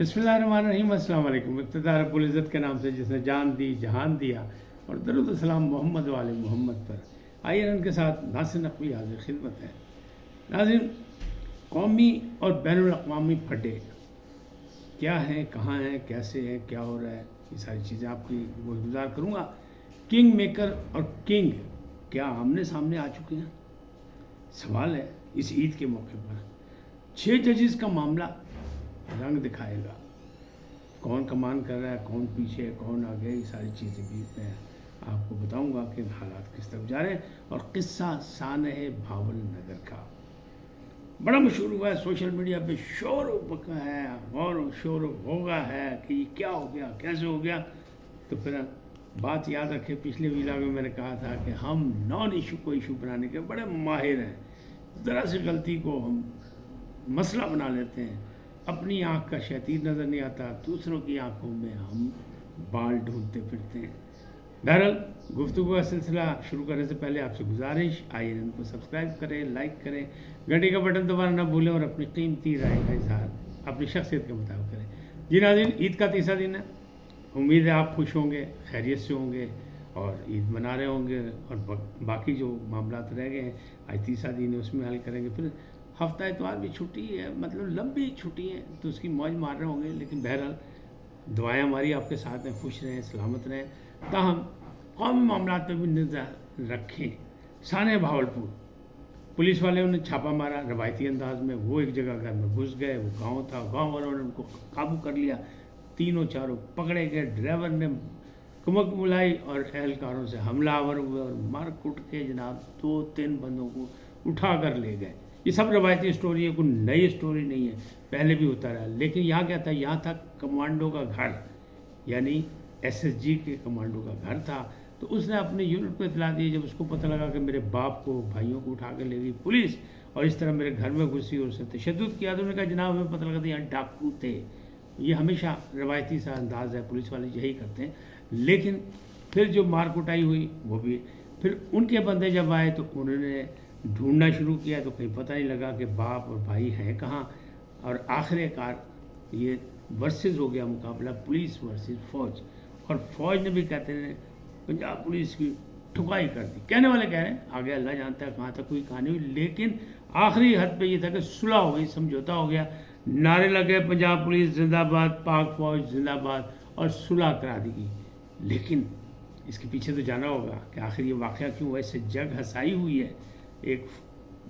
बिस्मिल्लाहिर्रहमानिर्रहीम। अस्सलाम वालेकुम। इब्तिदा रब्बुल इज़्ज़त के नाम से जिसने जान दी जहान दिया, और दरूद सलाम मोहम्मद वाले मोहम्मद पर। आइए उनके साथ नासिर नकवी हाज़िर खिदमत है। नाज़रीन, कौमी और बैनुल अक़वामी फड्डे क्या हैं, कहाँ हैं, कैसे हैं, क्या हो रहा है, ये सारी चीज़ें आपकी गुज़ार करूँगा। किंग मेकर और किंग क्या आमने सामने आ चुके हैं? सवाल है इस ईद के मौके पर। 6 जजेस का मामला रंग दिखाएगा। कौन कमान कर रहा है, कौन पीछे है, कौन आगे, ये सारी चीज़ें भी मैं आपको बताऊंगा कि हालात किस तरफ जा रहे हैं। और किस्सा सानह भावल नगर का बड़ा मशहूर हुआ है, सोशल मीडिया पे शोर पका है, और शोर होगा है कि ये क्या हो गया, कैसे हो गया। तो फिर बात याद रखें, पिछले वीडियो में मैंने कहा था कि हम नॉन इशू को इशू बनाने के बड़े माहिर हैं। ज़रा सी गलती को हम मसला बना लेते हैं। अपनी आँख का शैतान नज़र नहीं आता, दूसरों की आँखों में हम बाल ढूंढते फिरते हैं। बहरहाल, गुफ्तगू का सिलसिला शुरू करने से पहले आपसे गुजारिश, आइए इनको सब्सक्राइब करें, लाइक करें, घंटी का बटन दबाना ना भूलें और अपनी कीमती राय का इजहार अपनी शख्सियत के मुताबिक करें। जी नाज़रीन, ईद का तीसरा दिन है। उम्मीद है आप खुश होंगे, खैरियत से होंगे और ईद मना रहे होंगे। और बाकी जो मामलात रह गए हैं, आज तीसरा दिन है, उसमें हल करेंगे। फिर हफ्ता इतवार भी छुट्टी है, मतलब लंबी छुट्टी है, तो उसकी मौज मार रहे होंगे। लेकिन बहरहाल दुआएं हमारी आपके साथ हैं, खुश रहें, सलामत रहें। ताहम कौमी मामलात पर भी नज़र रखें। सानह भावलपुर पुलिस वाले उन्हें छापा मारा रवायती अंदाज में। वो एक जगह घर में घुस गए, वो गाँव था, गाँव वालों ने उनको काबू कर लिया। तीनों चारों पकड़े गए। ड्राइवर ने कुमक बुलाई और एहलकारों से हमलावर हुए और मार कुट के जनाब 2-3 बंदों को उठा कर ले गए। ये सब रवायती स्टोरी है, कोई नई स्टोरी नहीं है, पहले भी होता रहा। लेकिन यहाँ क्या था, यहाँ था कमांडो का घर, यानी एसएसजी के कमांडो का घर था। तो उसने अपने यूनिट को इतला दी। जब उसको पता लगा कि मेरे बाप को, भाइयों को उठा कर ले गई पुलिस और इस तरह मेरे घर में घुसी और उसने तशद्दुद किया, तो उन्होंने कहा जनाब हमें पता लगा था यहाँ डाकू थे। ये हमेशा रवायती सा अंदाज़ है, पुलिस वाले यही करते हैं। लेकिन फिर जो मार कुटाई हुई वो भी, फिर उनके बंदे जब आए तो उन्होंने ढूंढना शुरू किया, तो कहीं पता नहीं लगा कि बाप और भाई हैं कहाँ। और आखिरकार ये वर्सेस हो गया मुकाबला, पुलिस वर्सेस फौज। और फौज ने भी कहते हैं पंजाब पुलिस की ठुकाई कर दी। कहने वाले कह रहे हैं, आगे अल्लाह जानता है कहाँ तक कोई कहानी हुई। लेकिन आखिरी हद पे ये था कि सुलह हो गई, समझौता हो गया, नारे लगे पंजाब पुलिस जिंदाबाद, पाक फौज जिंदाबाद, और सुलह करा दी गई। लेकिन इसके पीछे तो जाना होगा कि आखिर ये वाक़या क्यों हुआ। इससे जग हसाई हुई है। एक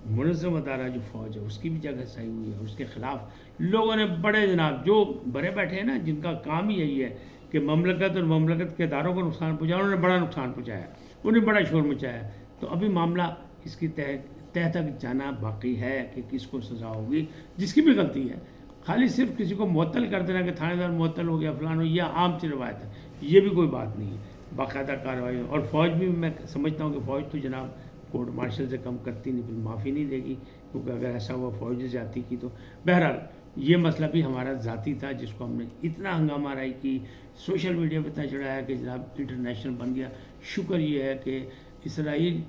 मुनज़्ज़म अदारा जो फ़ौज है उसकी भी जग हसाई हुई है। उसके ख़िलाफ़ लोगों ने बड़े जनाब जो बड़े बैठे हैं ना, जिनका काम ही यही है कि ममलकत और ममलकत के अदारों को नुकसान पहुँचाया, उन्होंने बड़ा नुकसान पहुँचाया, उन्हें बड़ा शोर मचाया। तो अभी मामला इसकी तह तक जाना बाकी है कि किसको सज़ा होगी, जिसकी भी गलती है। खाली सिर्फ किसी को मुअत्तल कर देना कि थानेदार मुअत्तल हो गया फलान हो, यह आम सी रवायत है, ये भी कोई बात नहीं है। बाकायदा कार्रवाई। और फ़ौज भी मैं समझता हूँ कि फ़ौज तो जनाब कोर्ट मार्शल से कम करती नहीं, फिर माफ़ी नहीं देगी, क्योंकि अगर ऐसा हुआ फ़ौज जाती की तो। बहरहाल ये मसला भी हमारा ज़ाती था, जिसको हमने इतना हंगामा राई की, सोशल मीडिया पर इतना चढ़ाया कि जनाब इंटरनेशनल बन गया। शुक्र ये है कि इसराइल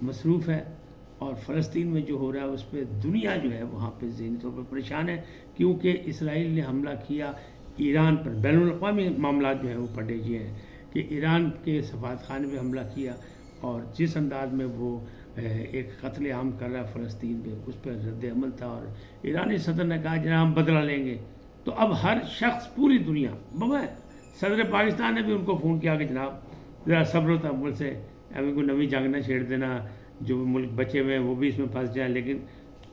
मसरूफ़ है और फ़लस्तीन में जो हो रहा है उस पर दुनिया जो है वहाँ पे ज़हनी तौर पर परेशान है, क्योंकि इसराइल ने हमला किया ईरान पर। बैनुल अक़वामी मामला जो है वो पढ़े ये हैं कि ईरान के सफारतखाने में हमला किया, और जिस अंदाज में वो एक कत्ल आम कर रहा है फ़लस्तीन पे, उस पर रद्द अमल था। और ईरानी सदर ने कहा जनाब हम बदला लेंगे। तो अब हर शख्स, पूरी दुनिया बगैर, सदर पाकिस्तान ने भी उनको फ़ोन किया कि जनाब ज़रा सब्र होता मुल्क से, अभी कोई नवी जंग ना छेड़ देना, जो मुल्क बचे हुए हैं वो भी इसमें फंस जाए, लेकिन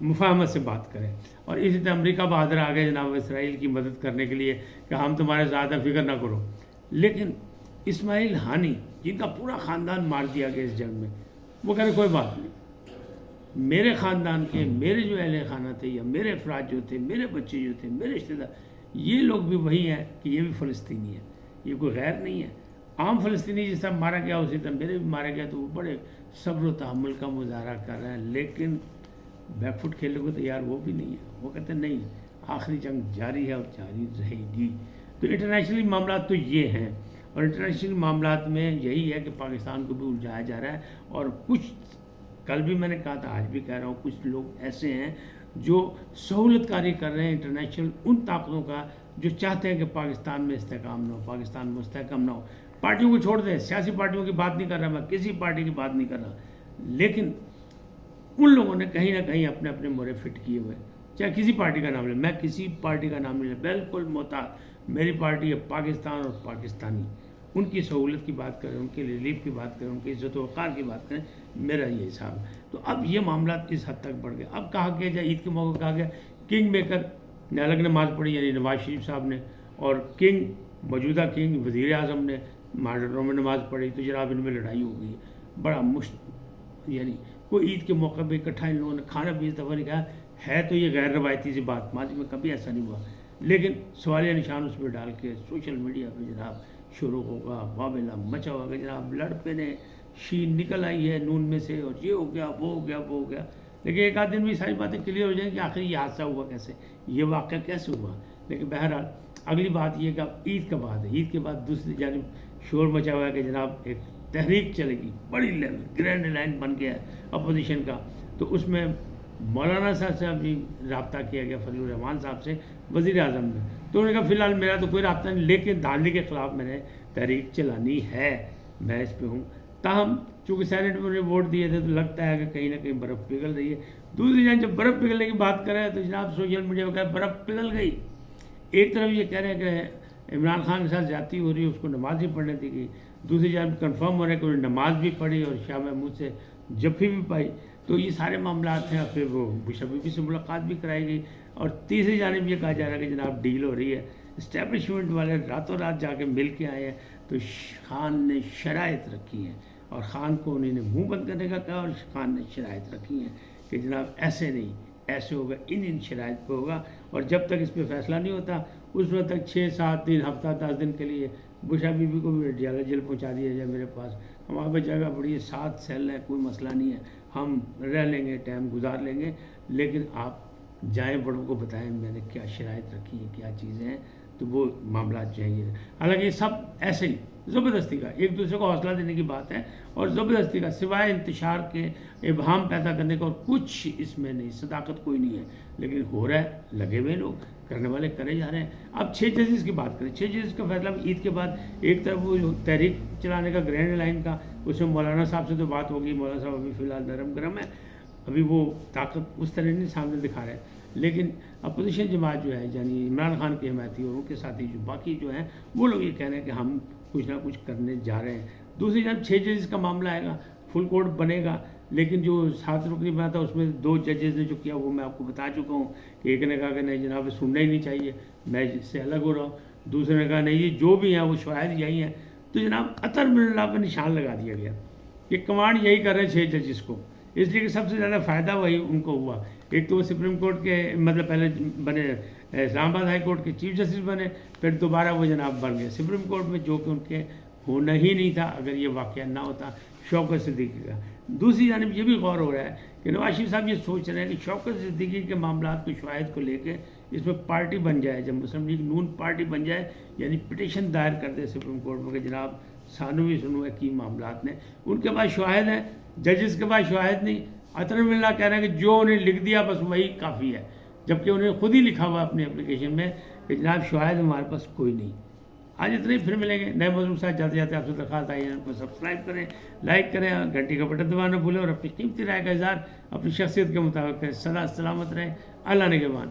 मुफाहमत से बात करें। और इसी तरह अमेरिका बहादुर आ गए जनाब इसराइल की मदद करने के लिए कि हम तुम्हारे साथ हैं, फिक्र ना करो। लेकिन इस्माइल हानी, जिनका पूरा ख़ानदान मार दिया गया इस जंग में, वो कह रहे कोई बात नहीं, मेरे ख़ानदान के, मेरे जो अहले खाना थे या मेरे अफराद जो थे, मेरे बच्चे जो थे, मेरे रिश्तेदार, ये लोग भी वही हैं कि ये भी फ़लस्तीनी है, ये कोई गैर नहीं है। आम फ़लस्तीनी जिस तरह मारा गया उसी तरह मेरे भी मारा गया। तो वो बड़े सब्र तहम्मुल का मुजाहरा कर रहे हैं, लेकिन बैकफुट खेलने को तैयार वो भी नहीं है। वो कहते हैं नहीं, आखिरी जंग जारी है और जारी रहेगी। तो इंटरनेशनली मामला तो ये हैं, और इंटरनेशनल मामलात में यही है कि पाकिस्तान को भी उलझाया जा रहा है। और कुछ, कल भी मैंने कहा था, आज भी कह रहा हूँ, कुछ लोग ऐसे हैं جو سہولت کاری کر رہے ہیں انٹرنیشنل ان طاقتوں کا جو چاہتے ہیں کہ پاکستان میں استحکام نہ ہو، پاکستان مستحکم نہ ہو. پارٹیوں کو چھوڑ دیں، سیاسی پارٹیوں کی بات نہیں کر رہا میں، کسی پارٹی کی بات نہیں کر رہا، لیکن ان لوگوں نے کہیں نہ کہیں اپنے اپنے مورے فٹ کیے ہوئے، چاہے کسی پارٹی کا نام لیں. میں کسی پارٹی کا نام نہیں لیں، بالکل محتاط. میری پارٹی ہے پاکستان اور پاکستانی. ان کی سہولت کی بات کریں، ان کے ریلیف کی بات کریں، ان کی عزت و وقار کی بات کریں، میرا یہ حساب ہے. تو اب یہ معاملات کس حد تک بڑھ گئے. اب کہا گیا جائے عید کے موقع کہا گیا کنگ میکر نے الگ نماز پڑھی، یعنی نواز شریف صاحب نے، اور کنگ موجودہ کنگ وزیر اعظم نے ماڈرنوں میں نماز پڑھی، تو جناب ان میں لڑائی ہو گئی. بڑا یعنی کوئی عید کے موقع پہ اکٹھا ان لوگوں نے کھانا بھی اس دفعہ نہیں کہا ہے. تو یہ غیر روایتی سی بات، ماضی میں کبھی ایسا نہیں ہوا، لیکن سوالیہ نشان اس پہ ڈال کے سوشل میڈیا پہ جناب شروع ہوگا، واویلا مچا ہوگا کہ جناب لڑ پہ نے شین نکل آئی ہے نون میں سے، اور یہ ہو گیا وہ ہو گیا وہ ہو گیا. لیکن ایک آدھ دن میں ساری باتیں کلیئر ہو جائیں کہ آخر یہ حادثہ ہوا کیسے، یہ واقعہ کیسے ہوا. لیکن بہرحال اگلی بات یہ کہ اب عید کا بعد ہے، عید کے بعد دوسری جانب شور مچا ہوا ہے کہ جناب ایک تحریک چلے گی، بڑی لیول گرینڈ لائن بن گیا ہے اپوزیشن کا. تو اس میں مولانا صاحب سے بھی رابطہ کیا گیا، فضل الرحمان صاحب سے وزیر اعظم نے. تو انہوں نے کہا فی الحال میرا تو کوئی رابطہ نہیں، لیکن دھاندلی کے خلاف میں نے تحریک چلانی ہے، میں اس پہ ہوں. تاہم چونکہ سینٹ میں انہیں ووٹ دیے تھے تو لگتا ہے کہ کہیں نہ کہیں برف پگھل رہی ہے. دوسری جانب جب برف پگھلنے کی بات کریں تو جناب سوشل میڈیا پہ کہا برف پگھل گئی. ایک طرف یہ کہہ رہے ہیں کہ عمران خان کے ساتھ زیادتی ہو رہی ہے، اس کو نماز نہیں پڑھنے دی گئی. دوسری جانب کنفرم ہو رہا ہے کہ انہیں نماز بھی پڑھی اور شاہ محمود سے جفی بھی پائی. تو یہ سارے معاملات ہیں. پھر وہ بش بی سے ملاقات بھی کرائی گئی. اور تیسری جانب یہ کہا جا رہا ہے کہ جناب ڈیل ہو رہی ہے، اسٹیبلشمنٹ والے راتوں رات جا کے مل کے آئے ہیں. تو خان نے شرائط رکھی ہیں، اور خان کو انہوں نے منہ بند کرنے کا کہا، اور خان نے شرائط رکھی ہیں کہ جناب ایسے نہیں، ایسے ہوگا، ان شرائط پہ ہوگا. اور جب تک اس پہ فیصلہ نہیں ہوتا اس وقت تک 6-7 دن، ہفتہ 10 دن کے لیے بشا بی بی کو بھی ڈیالہ جیل پہنچا دیا جائے میرے پاس. ہمارے پاس جگہ بڑی ہے، 7 سیل ہے، کوئی مسئلہ نہیں ہے، ہم رہ لیں گے، ٹائم گزار لیں گے. لیکن آپ جائیں بڑوں کو بتائیں میں نے کیا شرائط رکھی ہیں، کیا چیزیں ہیں. تو وہ معاملات چاہیے. حالانکہ یہ سب ایسے ہی زبردستی کا ایک دوسرے کو حوصلہ دینے کی بات ہے، اور زبردستی کا سوائے انتشار کے ابہام پیدا کرنے کا اور کچھ اس میں نہیں، صداقت کوئی نہیں ہے. لیکن ہو رہا ہے، لگے ہوئے لوگ کرنے والے کرے جا رہے ہیں. اب 6 ججز کی بات کریں. 6 ججز کا فیصلہ عید کے بعد ایک طرف وہ تحریک چلانے کا گرینڈ لائن کا، اس میں مولانا صاحب سے تو بات ہوگی. مولانا صاحب ابھی فی الحال نرم گرم ہے، ابھی وہ طاقت اس طرح نہیں سامنے دکھا رہے. لیکن اپوزیشن جماعت جو ہے، یعنی عمران خان کے حمایتی اور ان کے ساتھی جو باقی جو ہیں، وہ لوگ یہ کہہ رہے ہیں کہ ہم کچھ نہ کچھ کرنے جا رہے ہیں. دوسری جانب 6 ججز کا معاملہ آئے گا، فل کورٹ بنے گا. لیکن جو 7 رکنی بنا تھا اس میں 2 ججز نے جو کیا وہ میں آپ کو بتا چکا ہوں کہ ایک نے کہا کہ نہیں جناب سننا ہی نہیں چاہیے، میں اس سے الگ ہو رہا ہوں. دوسرے نے کہا نہیں یہ جو بھی ہیں وہ شاید یہی ہیں. تو جناب اطہر من اللہ کا نشان لگا دیا گیا کہ کمانڈ یہی کر رہے ہیں 6 ججز کو. اس لیے کہ سب سے زیادہ فائدہ وہی ان کو ہوا. ایک تو وہ سپریم کورٹ کے مطلب پہلے بنے اسلام آباد ہائی کورٹ کے چیف جسٹس بنے، پھر دوبارہ وہ جناب بن گئے سپریم کورٹ میں، جو کہ ان کے ہونا ہی نہیں تھا اگر یہ واقعہ نہ ہوتا شوکت صدیقی کا. دوسری جانب یہ بھی غور ہو رہا ہے کہ نواز شریف صاحب یہ سوچ رہے ہیں کہ شوکت صدیقی کے معاملات کو شواہد کو لے کے اس میں پارٹی بن جائے، جب مسلم لیگ نون پارٹی بن جائے، یعنی پٹیشن دائر کر دے سپریم کورٹ میں کہ جناب سانو بھی سنو ہے کی معاملات نے. ان کے پاس شواہد ہیں، ججز کے پاس شواہد نہیں. اطہر من اللہ کہہ رہے ہیں کہ جو انہیں لکھ دیا بس وہی کافی ہے، جبکہ انہیں خود ہی لکھا ہوا اپنی اپلیکیشن میں کہ جناب شواہد ہمارے پاس کوئی نہیں. آج اتنے ہی، پھر ملیں گے نئے موضوع کے ساتھ. جاتے جاتے آپ سے درخواست آئی ہے کو سبسکرائب کریں، لائک کریں، گھنٹی کا بٹن دبانا نہ بھولیں، اور اپنی قیمتی رائے کا اظہار اپنی شخصیت کے مطابق کریں. سدا سلامت رہیں، اللہ نگہبان.